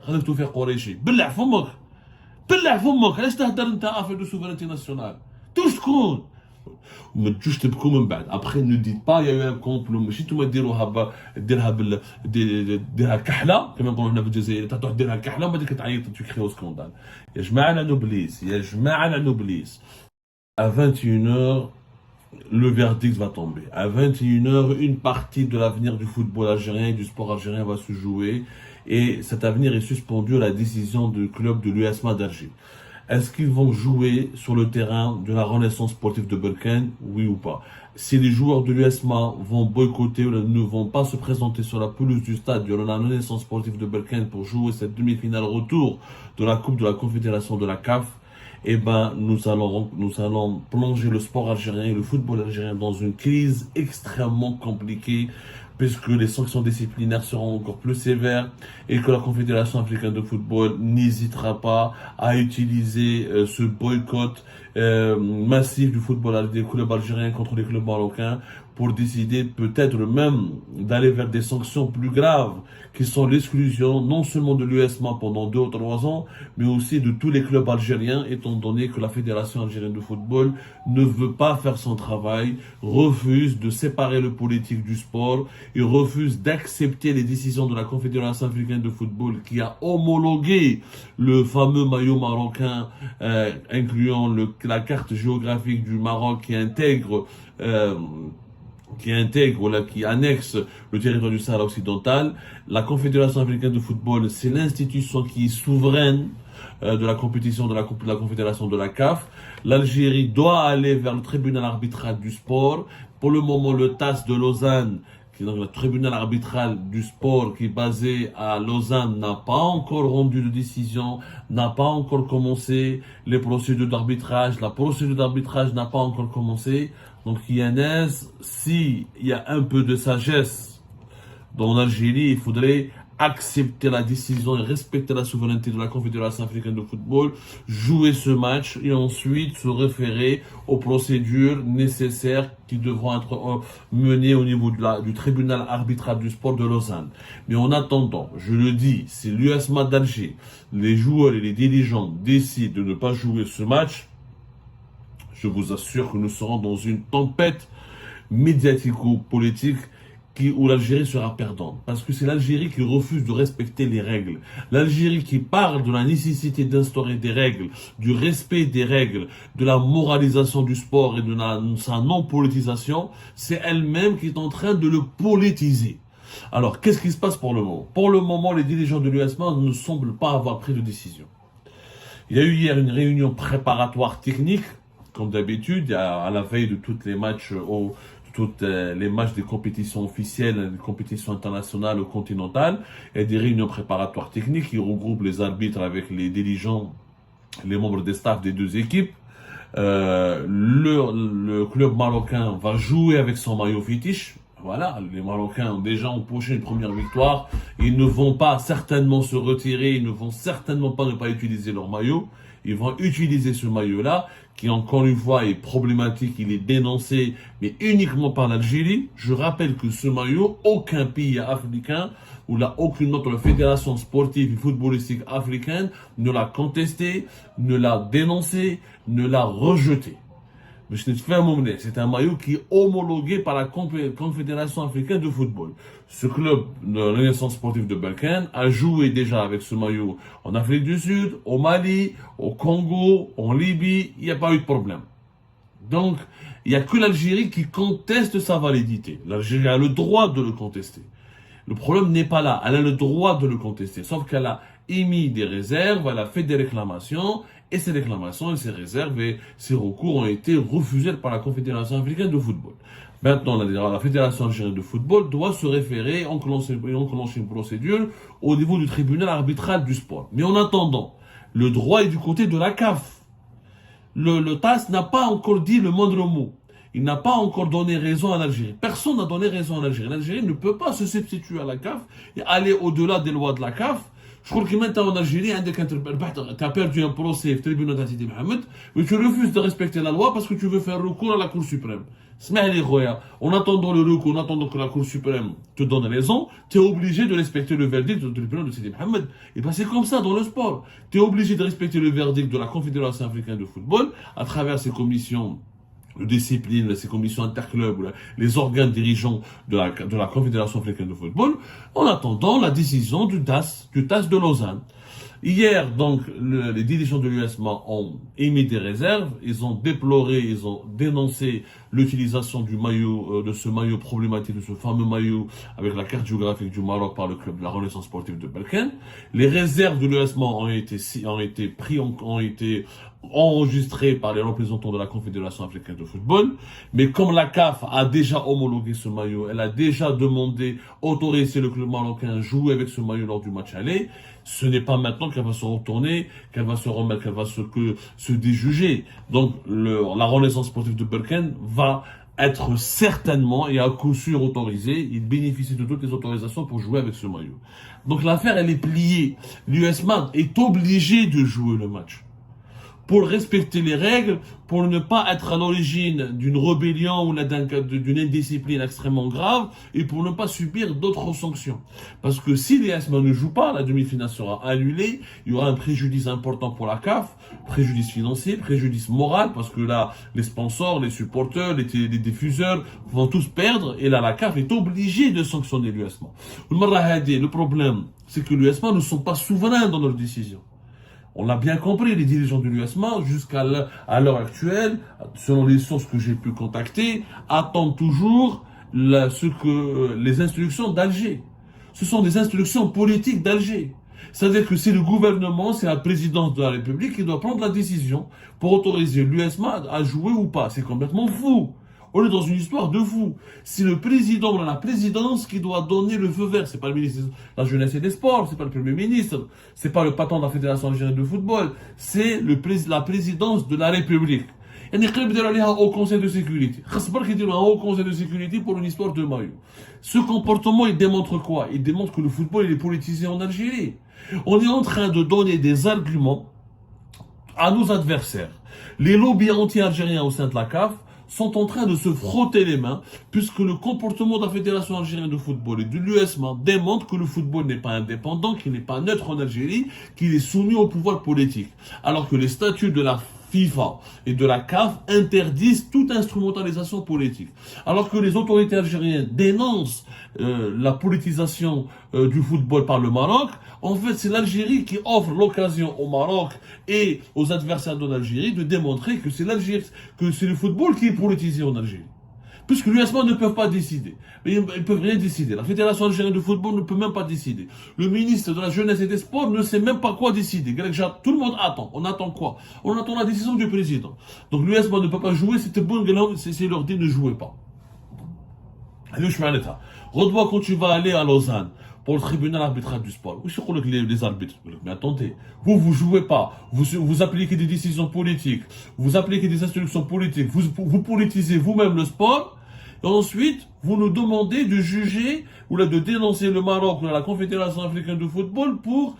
خليك توفيق قريشي بلع فمك بلع فمك. علاش تهدر انت افير دو سوفرينتي ناسيونال؟ تو شكون؟ وما تجوش تبكوا من بعد. ابخي نو ديت با يا يو ان كومبلو، ماشي نتوما ديروها ديرها كحله كما نقولوا هنا في الجزائر، تروح ديرها كحله وبعد تعيط تكريو سكوندال. يا جماعه لا نوبليس، يا جماعه لا نوبليس. À 21h, le verdict va tomber. À 21h, une partie de l'avenir du football algérien et du sport algérien va se jouer. Et cet avenir est suspendu à la décision du club de l'USMA d'Alger. Est-ce qu'ils vont jouer sur le terrain de la Renaissance sportive de Berkane, oui ou pas? Si les joueurs de l'USMA vont boycotter ou ne vont pas se présenter sur la pelouse du stade de la Renaissance sportive de Berkane pour jouer cette demi-finale retour de la Coupe de la Confédération de la CAF, eh ben, nous allons plonger le sport algérien et le football algérien dans une crise extrêmement compliquée, puisque les sanctions disciplinaires seront encore plus sévères et que la Confédération africaine de football n'hésitera pas à utiliser ce boycott massif du football des clubs algériens contre les clubs marocains pour décider peut-être même d'aller vers des sanctions plus graves, qui sont l'exclusion non seulement de l'USMA pendant 2 ou 3 ans, mais aussi de tous les clubs algériens, étant donné que la Fédération algérienne de football ne veut pas faire son travail, refuse de séparer le politique du sport et refuse d'accepter les décisions de la Confédération africaine de football qui a homologué le fameux maillot marocain, incluant la carte géographique du Maroc qui annexe le territoire du Sahara occidental. La Confédération africaine de football, c'est l'institution qui est souveraine de la compétition de la Confédération de la CAF. L'Algérie doit aller vers le tribunal arbitral du sport. Pour le moment, le TAS de Lausanne, qui est donc le tribunal arbitral du sport qui est basé à Lausanne, n'a pas encore rendu de décision, n'a pas encore commencé les procédures d'arbitrage. La procédure d'arbitrage n'a pas encore commencé. Donc Yanez, s'il y a un peu de sagesse dans l'Algérie, il faudrait accepter la décision et respecter la souveraineté de la Confédération africaine de football, jouer ce match et ensuite se référer aux procédures nécessaires qui devront être menées au niveau du tribunal arbitral du sport de Lausanne. Mais en attendant, je le dis, si l'USMA d'Alger, les joueurs et les dirigeants décident de ne pas jouer ce match, je vous assure que nous serons dans une tempête médiatico-politique où l'Algérie sera perdante. Parce que c'est l'Algérie qui refuse de respecter les règles. L'Algérie qui parle de la nécessité d'instaurer des règles, du respect des règles, de la moralisation du sport et de sa non-politisation, c'est elle-même qui est en train de le politiser. Alors, qu'est-ce qui se passe pour le moment? Pour le moment, les dirigeants de l'USMA ne semblent pas avoir pris de décision. Il y a eu hier une réunion préparatoire technique, comme d'habitude, à la veille de tous les matchs des compétitions officielles, des compétitions internationales ou continentales, et des réunions préparatoires techniques qui regroupent les arbitres avec les dirigeants, les membres des staffs des 2 équipes. Le club marocain va jouer avec son maillot fétiche. Voilà, les Marocains ont déjà empoché une première victoire. Ils ne vont pas certainement se retirer, ils ne vont certainement pas ne pas utiliser leur maillot. Ils vont utiliser ce maillot-là, qui encore une fois est problématique, il est dénoncé, mais uniquement par l'Algérie. Je rappelle que ce maillot, aucun pays africain, ou aucune autre fédération sportive et footballistique africaine ne l'a contesté, ne l'a dénoncé, ne l'a rejeté. C'est un maillot qui est homologué par la Confédération africaine de football. Ce club de Renaissance sportive de Berkane a joué déjà avec ce maillot en Afrique du Sud, au Mali, au Congo, en Libye. Il n'y a pas eu de problème. Donc, il n'y a que l'Algérie qui conteste sa validité. L'Algérie a le droit de le contester. Le problème n'est pas là. Elle a le droit de le contester. Sauf qu'elle a émis des réserves, elle a fait des réclamations. Et ces réclamations et ces réserves et ces recours ont été refusés par la Confédération africaine de football. Maintenant, la Fédération algérienne de football doit se référer, enclencher une procédure au niveau du tribunal arbitral du sport. Mais en attendant, le droit est du côté de la CAF. Le TAS n'a pas encore dit le moindre mot. Il n'a pas encore donné raison à l'Algérie. Personne n'a donné raison à l'Algérie. L'Algérie ne peut pas se substituer à la CAF et aller au-delà des lois de la CAF, Je crois que maintenant en Algérie, tu as perdu un procès au tribunal d'Assidi Mohamed, mais tu refuses de respecter la loi parce que tu veux faire recours à la Cour suprême. En attendant le recours, en attendant que la Cour suprême te donne raison, tu es obligé de respecter le verdict du tribunal de Sidi Mohamed. Et bien c'est comme ça dans le sport. Tu es obligé de respecter le verdict de la Confédération africaine de football à travers ses commissions de discipline, ces commissions interclubs, les organes dirigeants de la Confédération africaine de football, en attendant la décision du TAS de Lausanne. Hier, donc, les dirigeants de l'USMA ont émis des réserves, ils ont déploré, ils ont dénoncé l'utilisation du maillot, de ce maillot problématique, de ce fameux maillot avec la carte géographique du Maroc par le club de la Renaissance sportive de Berkane. Les réserves de l'USMA ont été enregistrées par les représentants de la Confédération africaine de football, mais comme la CAF a déjà homologué ce maillot, elle a déjà demandé, autorisé le club marocain à jouer avec ce maillot lors du match aller, ce n'est pas maintenant qu'elle va se retourner, qu'elle va se remettre, qu'elle va se déjuger. Donc, la Renaissance sportive de Berkane va être certainement et à coup sûr autorisée. Il bénéficie de toutes les autorisations pour jouer avec ce maillot. Donc, l'affaire, elle est pliée. L'USMA est obligé de jouer le match pour respecter les règles, pour ne pas être à l'origine d'une rébellion ou d'une indiscipline extrêmement grave, et pour ne pas subir d'autres sanctions. Parce que si les ESMA ne jouent pas, la demi-finale sera annulée, il y aura un préjudice important pour la CAF, préjudice financier, préjudice moral, parce que là, les sponsors, les supporters, les diffuseurs vont tous perdre, et là, la CAF est obligée de sanctionner l'USMA. Le problème, c'est que l'USMA ne sont pas souverains dans leurs décisions. On l'a bien compris, les dirigeants de l'USMA, jusqu'à l'heure actuelle, selon les sources que j'ai pu contacter, attendent toujours les instructions d'Alger. Ce sont des instructions politiques d'Alger. C'est-à-dire que c'est le gouvernement, c'est la présidence de la République qui doit prendre la décision pour autoriser l'USMA à jouer ou pas. C'est complètement fou. On est dans une histoire de fou. C'est le président de la présidence qui doit donner le feu vert. C'est pas le ministre de la Jeunesse et des Sports, c'est pas le Premier ministre, c'est pas le patron de la Fédération algérienne de football, c'est la présidence de la République. Il y a un haut conseil de sécurité. Il y a un haut conseil de sécurité pour une histoire de maillot. Ce comportement, il démontre quoi? Il démontre que le football, il est politisé en Algérie. On est en train de donner des arguments à nos adversaires. Les lobbies anti-algériens au sein de la CAF sont en train de se frotter les mains, puisque le comportement de la Fédération algérienne de football et de l'USMA démontre que le football n'est pas indépendant, qu'il n'est pas neutre en Algérie, qu'il est soumis au pouvoir politique. Alors que les statuts de la FIFA et de la CAF interdisent toute instrumentalisation politique. Alors que les autorités algériennes dénoncent la politisation du football par le Maroc, en fait c'est l'Algérie qui offre l'occasion au Maroc et aux adversaires de l'Algérie de démontrer que c'est le football qui est politisé en Algérie. Puisque l'USMA ne peuvent pas décider. Mais ils ne peuvent rien décider. La Fédération algérienne de football ne peut même pas décider. Le ministre de la Jeunesse et des Sports ne sait même pas quoi décider. Tout le monde attend. On attend quoi? On attend la décision du président. Donc l'USMA ne peut pas jouer, c'est leur dit ne jouez pas. Redouane, quand tu vas aller à Lausanne pour le tribunal arbitral du sport, où sont les arbitres? Mais attendez, vous jouez pas, vous appliquez des décisions politiques, vous appliquez des instructions politiques, vous politisez vous-même le sport, et ensuite, vous nous demandez de juger ou de dénoncer le Maroc ou la Confédération africaine de football pour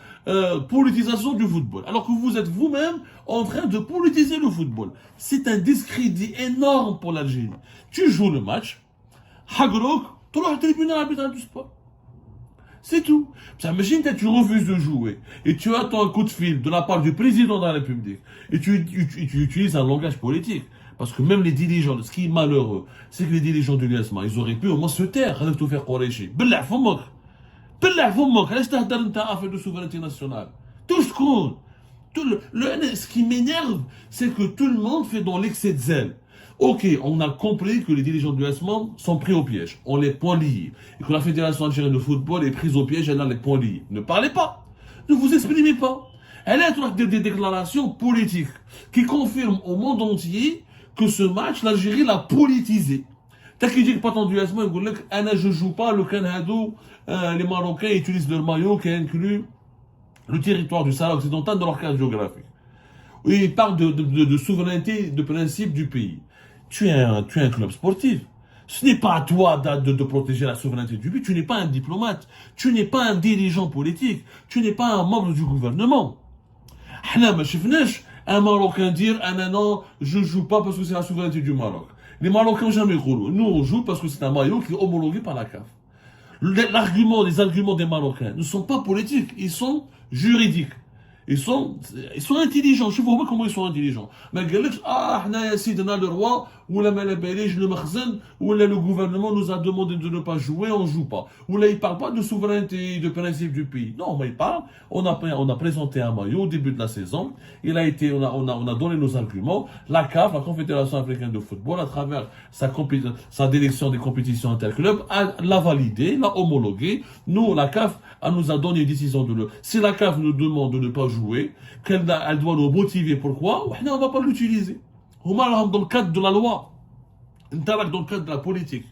politisation du football. Alors que vous êtes vous-même en train de politiser le football. C'est un discrédit énorme pour l'Algérie. Tu joues le match, Hagrouk, tu vas au tribunal arbitral du sport. C'est tout. Imagine que tu refuses de jouer et tu attends un coup de fil de la part du président de la République et tu utilises un langage politique. Parce que même les dirigeants, ce qui est malheureux, c'est que les dirigeants de l'USMA, ils auraient pu au moins se taire. Ils tout faire corriger. Billah fomok. Billah fomok. Reste à affaire de souveraineté nationale. Tout ce qu'on. Ce qui m'énerve, c'est que tout le monde fait dans l'excès de zèle. Ok, on a compris que les dirigeants de l'USMA sont pris au piège. On les points liés. Et que la Fédération algérienne de football est prise au piège, elle a les points liés. Ne parlez pas. Ne vous exprimez pas. Elle a des déclarations politiques qui confirment au monde entier que ce match, l'Algérie l'a politisé. T'as qui dit que pas tant du l'USMA, il dit que je joue pas, le Canada, les Marocains utilisent leur maillot qui inclut le territoire du Sahara occidental dans leur carte géographique. Et ils parlent de souveraineté, de principe du pays. Tu es un club sportif. Ce n'est pas à toi de protéger la souveraineté du pays. Tu n'es pas un diplomate. Tu n'es pas un dirigeant politique. Tu n'es pas un membre du gouvernement. حنا ما شفناش un Marocain dire ah non, je joue pas parce que c'est la souveraineté du Maroc. Les Marocains jamais يقولوا. Nous on joue parce que c'est un maillot qui est homologué par la CAF. Les arguments des Marocains ne sont pas politiques, ils sont juridiques. Ils sont intelligents. Je vois comment ils sont intelligents. Mais le roi, ou le makhzen, ou le gouvernement nous a demandé de ne pas jouer, on ne joue pas. Ou là, il ne parle pas de souveraineté, de principe du pays. Non, mais il parle. On a présenté un maillot au début de la saison. On a donné nos arguments. La CAF, la Confédération africaine de football, à travers sa direction des compétitions interclubs, l'a validé, l'a homologué. Nous, la CAF, elle nous a donné une décision de le. Si la CAF nous demande de ne pas jouer, elle doit nous motiver pourquoi, on ne va pas l'utiliser. Dans le cadre de la loi, dans le cadre de la politique.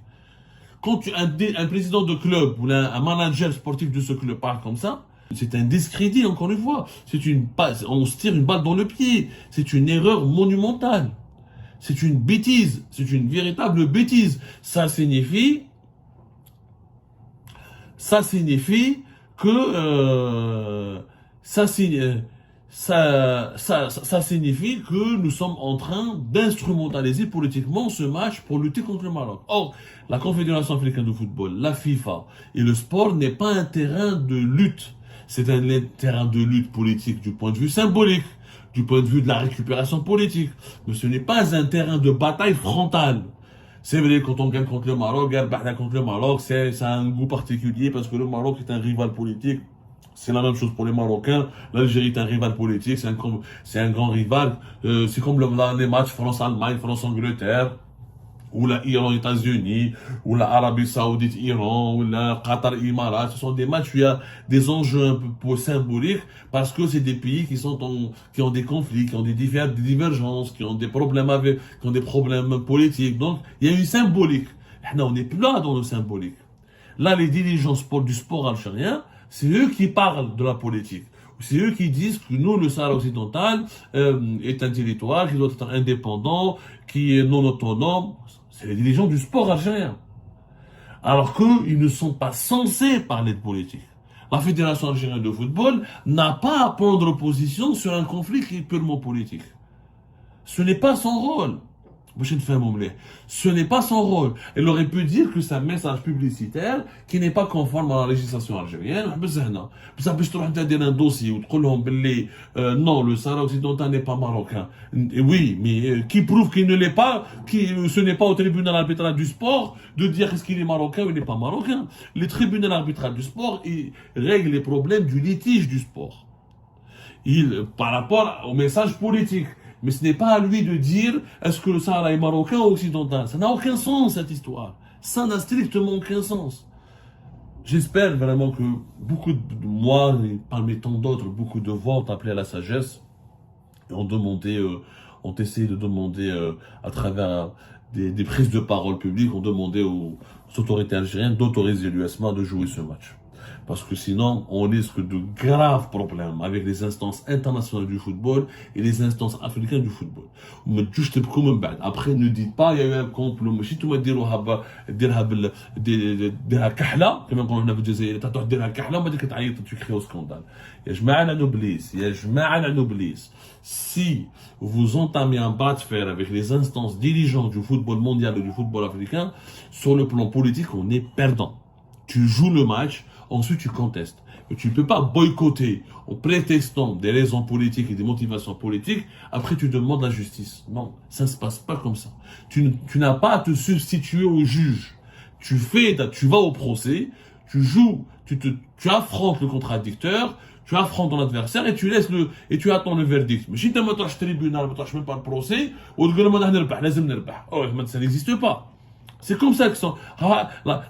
Quand un président de club ou un manager sportif de ce club parle comme ça, c'est un discrédit, encore une fois. On se tire une balle dans le pied. C'est une erreur monumentale. C'est une bêtise. C'est une véritable bêtise. Ça signifie que ça signifie que nous sommes en train d'instrumentaliser politiquement ce match pour lutter contre le Maroc. Or, la Confédération africaine de football, la FIFA et le sport n'est pas un terrain de lutte. C'est un terrain de lutte politique du point de vue symbolique, du point de vue de la récupération politique. Mais ce n'est pas un terrain de bataille frontale. C'est vrai, quand on gagne contre le Maroc, c'est un goût particulier parce que le Maroc est un rival politique. C'est la même chose pour les Marocains. L'Algérie est un rival politique, c'est un grand rival. C'est comme les matchs France-Allemagne, France-Angleterre, ou la Iran-États-Unis, ou la Arabie Saoudite-Iran, ou la Qatar-Imarat. Ce sont des matchs où il y a des enjeux un peu symboliques parce que c'est des pays qui ont des conflits, qui ont des divergences, qui ont des problèmes politiques. Donc, il y a une symbolique. Là, on n'est plus là dans le symbolique. Là, les dirigeants du sport algérien, c'est eux qui parlent de la politique. C'est eux qui disent que nous, le Sahara occidental, est un territoire qui doit être indépendant, qui est non autonome. C'est les dirigeants du sport algérien. Alors qu'ils ne sont pas censés parler de politique. La Fédération algérienne de football n'a pas à prendre position sur un conflit qui est purement politique. Ce n'est pas son rôle. Ce n'est pas son rôle. Elle aurait pu dire que c'est un message publicitaire qui n'est pas conforme à la législation algérienne. Un dossier où non, le Sahara occidental n'est pas marocain. Oui, mais qui prouve qu'il ne l'est pas, ce n'est pas au tribunal arbitral du sport de dire est-ce qu'il est marocain ou il n'est pas marocain. Le tribunal arbitral du sport, il règle les problèmes du litige du sport. Par rapport au message politique. Mais ce n'est pas à lui de dire est-ce que le Sahara est marocain ou occidental. Ça n'a aucun sens, cette histoire. Ça n'a strictement aucun sens. J'espère vraiment que beaucoup de moi, et parmi tant d'autres, beaucoup de voix ont appelé à la sagesse et ont essayé de demander à travers des prises de parole publiques, ont demandé aux autorités algériennes d'autoriser l'USMA de jouer ce match. Parce que sinon, on risque de graves problèmes avec les instances internationales du football et les instances africaines du football. Après, ne dites pas, il y a eu un complot. Si tu me dis, si vous entamez un bras de fer avec les instances dirigeantes du football mondial et du football africain, sur le plan politique, on est perdant. Tu joues le match, ensuite tu contestes. Mais tu ne peux pas boycotter en prétextant des raisons politiques et des motivations politiques, après tu demandes la justice. Non, ça ne se passe pas comme ça. Tu n'as pas à te substituer au juge. Tu vas au procès, tu joues, tu affrontes le contradicteur, tu affrontes ton adversaire et tu attends le verdict. Mais si tu ne pas tribunal, tu ne même pas le procès, ça n'existe pas. C'est comme ça que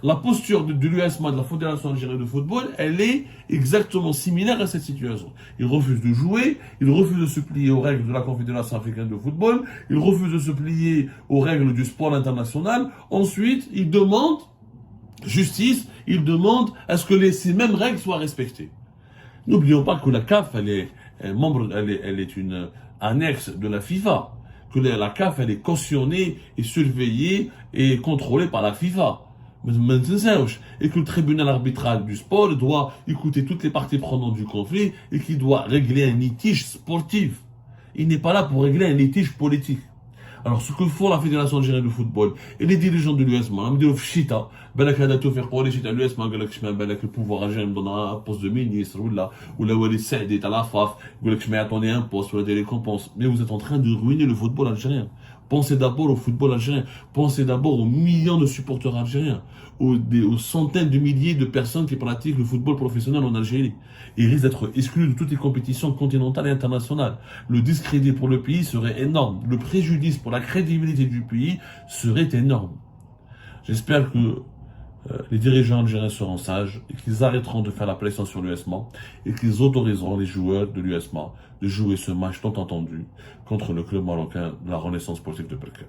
la posture de l'USMA, de la Fédération algérienne de football, elle est exactement similaire à cette situation. Ils refusent de jouer, ils refusent de se plier aux règles de la Confédération africaine de football, ils refusent de se plier aux règles du sport international. Ensuite, ils demandent justice, ils demandent à ce que ces mêmes règles soient respectées. N'oublions pas que la CAF, elle est une annexe de la FIFA. que la CAF, elle est cautionnée et surveillée et contrôlée par la FIFA. Et que le tribunal arbitral du sport doit écouter toutes les parties prenantes du conflit et qu'il doit régler un litige sportif. Il n'est pas là pour régler un litige politique. Alors, ce que font la Fédération algérienne de football et les dirigeants de l'USMA, ils disent Chita, le pouvoir algérien me donnera un poste de ministre, ou là, Walid Saïd est à la FAF, je vais attendre un poste, ou des récompenses. Mais vous êtes en train de ruiner le football algérien. Pensez d'abord au football algérien. Pensez d'abord aux millions de supporters algériens, aux centaines de milliers de personnes qui pratiquent le football professionnel en Algérie. Ils risquent d'être exclus de toutes les compétitions continentales et internationales. Le discrédit pour le pays serait énorme. Le préjudice pour la crédibilité du pays serait énorme. J'espère que les dirigeants algériens seront sages et qu'ils arrêteront de faire la pression sur l'USMA et qu'ils autoriseront les joueurs de l'USMA de jouer ce match tant entendu contre le club marocain de la Renaissance sportive de Berkane.